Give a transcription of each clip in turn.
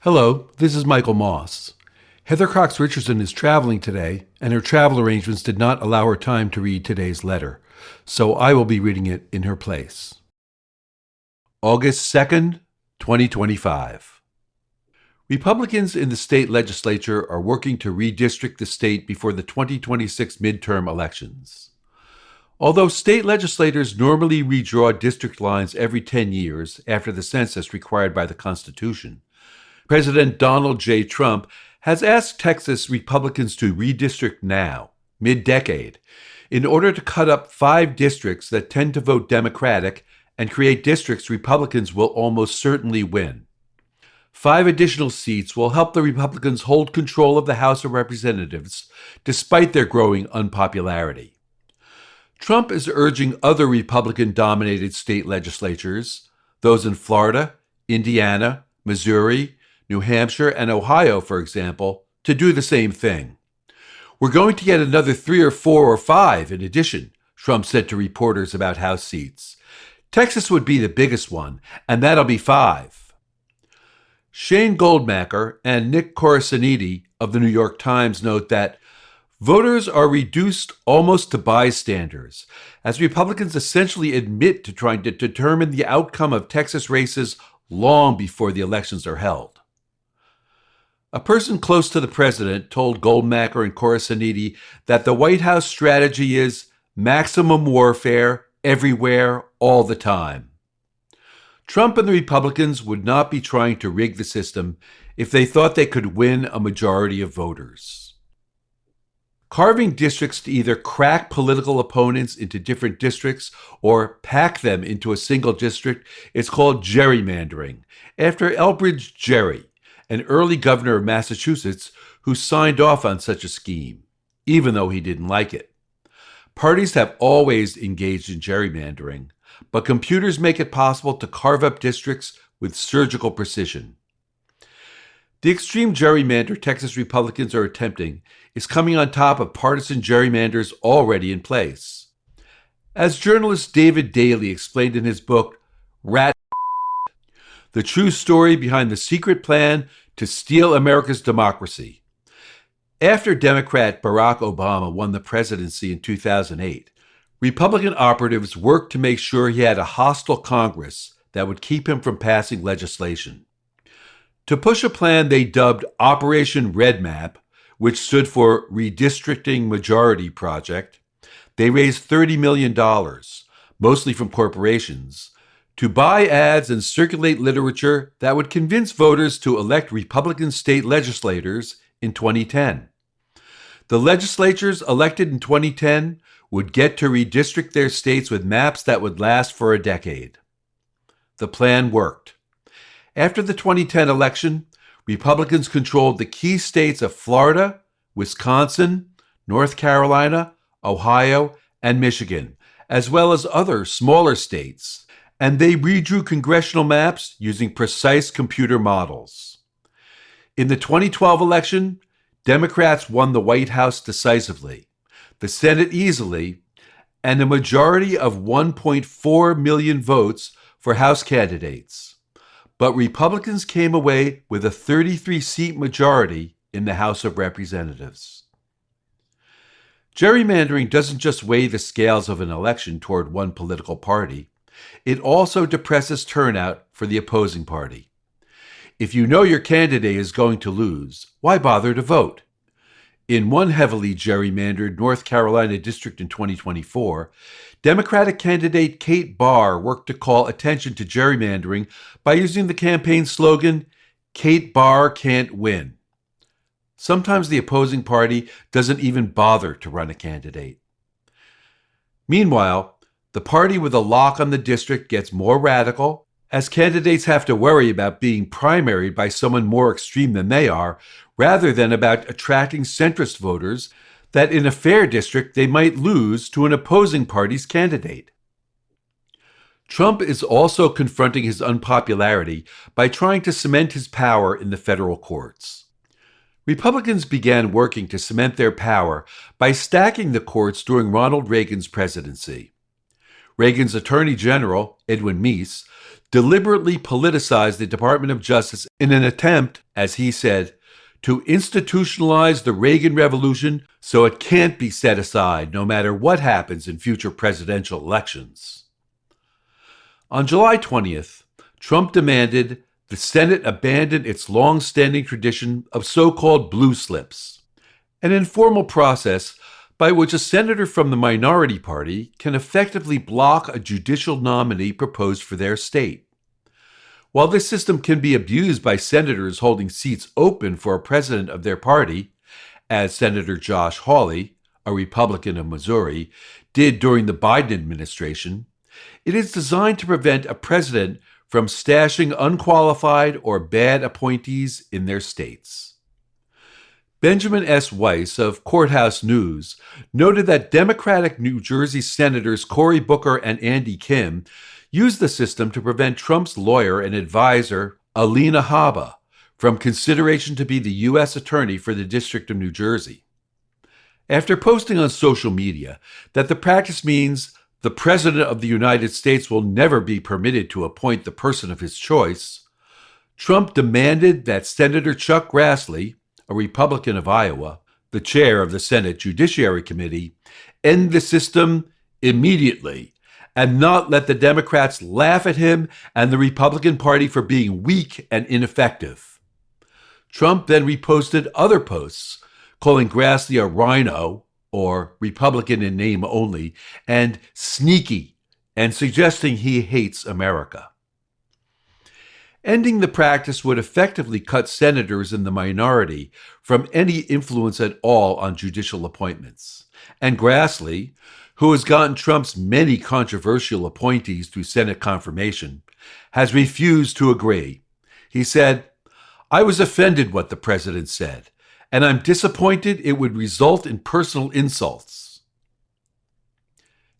Hello, this is Michael Moss. Heather Cox Richardson is traveling today, and her travel arrangements did not allow her time to read today's letter, so I will be reading it in her place. August 2nd, 2025. Republicans in the state legislature are working to redistrict the state before the 2026 midterm elections. Although state legislators normally redraw district lines every 10 years after the census required by the Constitution, President Donald J. Trump has asked Texas Republicans to redistrict now, mid-decade, in order to cut up 5 districts that tend to vote Democratic and create districts Republicans will almost certainly win. 5 additional seats will help the Republicans hold control of the House of Representatives, despite their growing unpopularity. Trump is urging other Republican-dominated state legislatures, those in Florida, Indiana, Missouri, New Hampshire, and Ohio, for example, to do the same thing. "We're going to get another 3 or 4 or 5 in addition," Trump said to reporters about House seats. "Texas would be the biggest one, and that'll be 5. Shane Goldmacher and Nick Corasaniti of the New York Times note that voters are reduced almost to bystanders, as Republicans essentially admit to trying to determine the outcome of Texas races long before the elections are held. A person close to the president told Goldmacher and Corasaniti that the White House strategy is maximum warfare everywhere, all the time. Trump and the Republicans would not be trying to rig the system if they thought they could win a majority of voters. Carving districts to either crack political opponents into different districts or pack them into a single district is called gerrymandering, after Elbridge Gerry, an early governor of Massachusetts who signed off on such a scheme, even though he didn't like it. Parties have always engaged in gerrymandering, but computers make it possible to carve up districts with surgical precision. The extreme gerrymander Texas Republicans are attempting is coming on top of partisan gerrymanders already in place. As journalist David Daley explained in his book, The True Story Behind the Secret Plan to Steal America's Democracy. After Democrat Barack Obama won the presidency in 2008, Republican operatives worked to make sure he had a hostile Congress that would keep him from passing legislation. To push a plan they dubbed Operation Red Map, which stood for Redistricting Majority Project, they raised $30 million, mostly from corporations, to buy ads and circulate literature that would convince voters to elect Republican state legislators in 2010. The legislatures elected in 2010 would get to redistrict their states with maps that would last for a decade. The plan worked. After the 2010 election, Republicans controlled the key states of Florida, Wisconsin, North Carolina, Ohio, and Michigan, as well as other smaller states, and they redrew congressional maps using precise computer models. In the 2012 election, Democrats won the White House decisively, the Senate easily, and a majority of 1.4 million votes for House candidates. But Republicans came away with a 33-seat majority in the House of Representatives. Gerrymandering doesn't just weigh the scales of an election toward one political party. It also depresses turnout for the opposing party. If you know your candidate is going to lose, why bother to vote? In one heavily gerrymandered North Carolina district in 2024, Democratic candidate Kate Barr worked to call attention to gerrymandering by using the campaign slogan, "Kate Barr can't win." Sometimes the opposing party doesn't even bother to run a candidate. Meanwhile, the party with a lock on the district gets more radical, as candidates have to worry about being primaried by someone more extreme than they are, rather than about attracting centrist voters that in a fair district they might lose to an opposing party's candidate. Trump is also confronting his unpopularity by trying to cement his power in the federal courts. Republicans began working to cement their power by stacking the courts during Ronald Reagan's presidency. Reagan's Attorney General, Edwin Meese, deliberately politicized the Department of Justice in an attempt, as he said, to institutionalize the Reagan Revolution so it can't be set aside no matter what happens in future presidential elections. On July 20th, Trump demanded the Senate abandon its long-standing tradition of so-called blue slips, an informal process by which a senator from the minority party can effectively block a judicial nominee proposed for their state. While this system can be abused by senators holding seats open for a president of their party, as Senator Josh Hawley, a Republican of Missouri, did during the Biden administration, it is designed to prevent a president from stashing unqualified or bad appointees in their states. Benjamin S. Weiss of Courthouse News noted that Democratic New Jersey Senators Cory Booker and Andy Kim used the system to prevent Trump's lawyer and advisor, Alina Habba, from consideration to be the U.S. Attorney for the District of New Jersey. After posting on social media that the practice means the President of the United States will never be permitted to appoint the person of his choice, Trump demanded that Senator Chuck Grassley, a Republican of Iowa, the chair of the Senate Judiciary Committee, end the system immediately and not let the Democrats laugh at him and the Republican Party for being weak and ineffective. Trump then reposted other posts calling Grassley a rhino, or Republican in name only, and sneaky, and suggesting he hates America. Ending the practice would effectively cut senators in the minority from any influence at all on judicial appointments. And Grassley, who has gotten Trump's many controversial appointees through Senate confirmation, has refused to agree. He said, "I was offended what the president said, and I'm disappointed it would result in personal insults."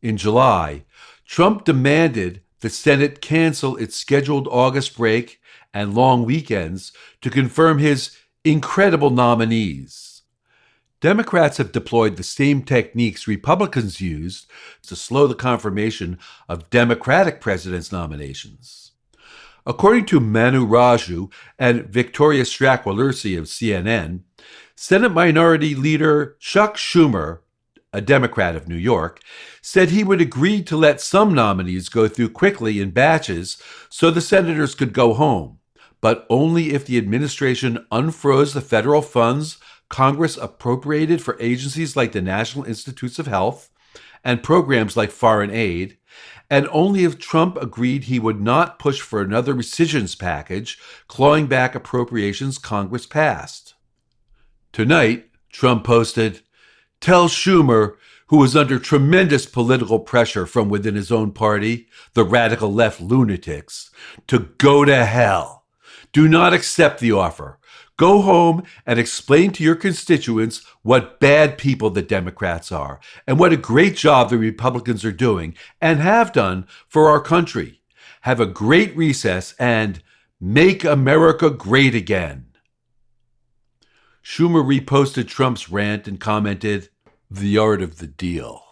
In July, Trump demanded the Senate cancel its scheduled August break and long weekends to confirm his incredible nominees. Democrats have deployed the same techniques Republicans used to slow the confirmation of Democratic presidents' nominations. According to Manu Raju and Victoria Strachwalursi of CNN, Senate Minority Leader Chuck Schumer, a Democrat of New York, said he would agree to let some nominees go through quickly in batches so the senators could go home, but only if the administration unfroze the federal funds Congress appropriated for agencies like the National Institutes of Health and programs like foreign aid, and only if Trump agreed he would not push for another rescissions package clawing back appropriations Congress passed. Tonight, Trump posted, "Tell Schumer, who was under tremendous political pressure from within his own party, the radical left lunatics, to go to hell. Do not accept the offer. Go home and explain to your constituents what bad people the Democrats are and what a great job the Republicans are doing and have done for our country. Have a great recess and make America great again." Schumer reposted Trump's rant and commented, "The art of the deal."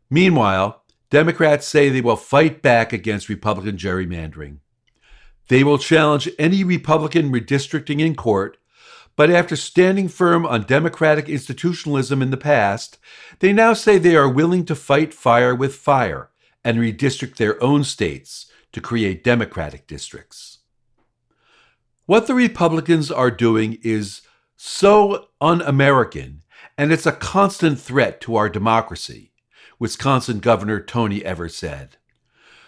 Meanwhile, Democrats say they will fight back against Republican gerrymandering. They will challenge any Republican redistricting in court, but after standing firm on Democratic institutionalism in the past, they now say they are willing to fight fire with fire and redistrict their own states to create Democratic districts. What the Republicans are doing is so un-American, and it's a constant threat to our democracy, Wisconsin Governor Tony Evers said.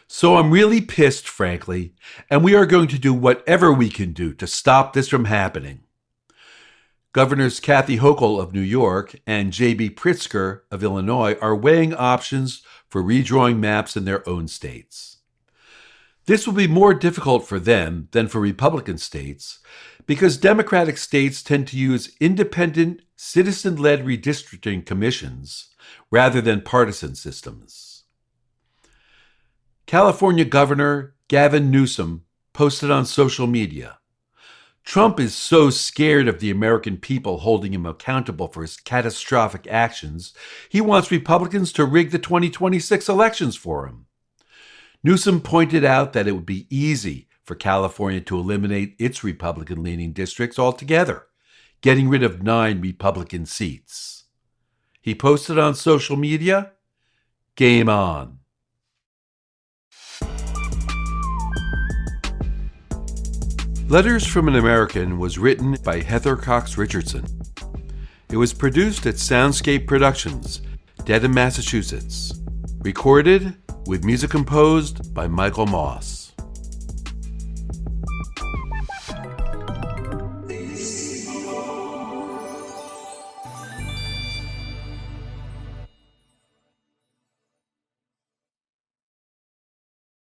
"So I'm really pissed, frankly, and we are going to do whatever we can do to stop this from happening." Governors Kathy Hochul of New York and J.B. Pritzker of Illinois are weighing options for redrawing maps in their own states. This will be more difficult for them than for Republican states because Democratic states tend to use independent, citizen-led redistricting commissions rather than partisan systems. California Governor Gavin Newsom posted on social media, "Trump is so scared of the American people holding him accountable for his catastrophic actions, he wants Republicans to rig the 2026 elections for him." Newsom pointed out that it would be easy for California to eliminate its Republican-leaning districts altogether, getting rid of 9 Republican seats. He posted on social media, "Game on." Letters from an American was written by Heather Cox Richardson. It was produced at Soundscape Productions, Dedham, Massachusetts. Recorded with music composed by Michael Moss.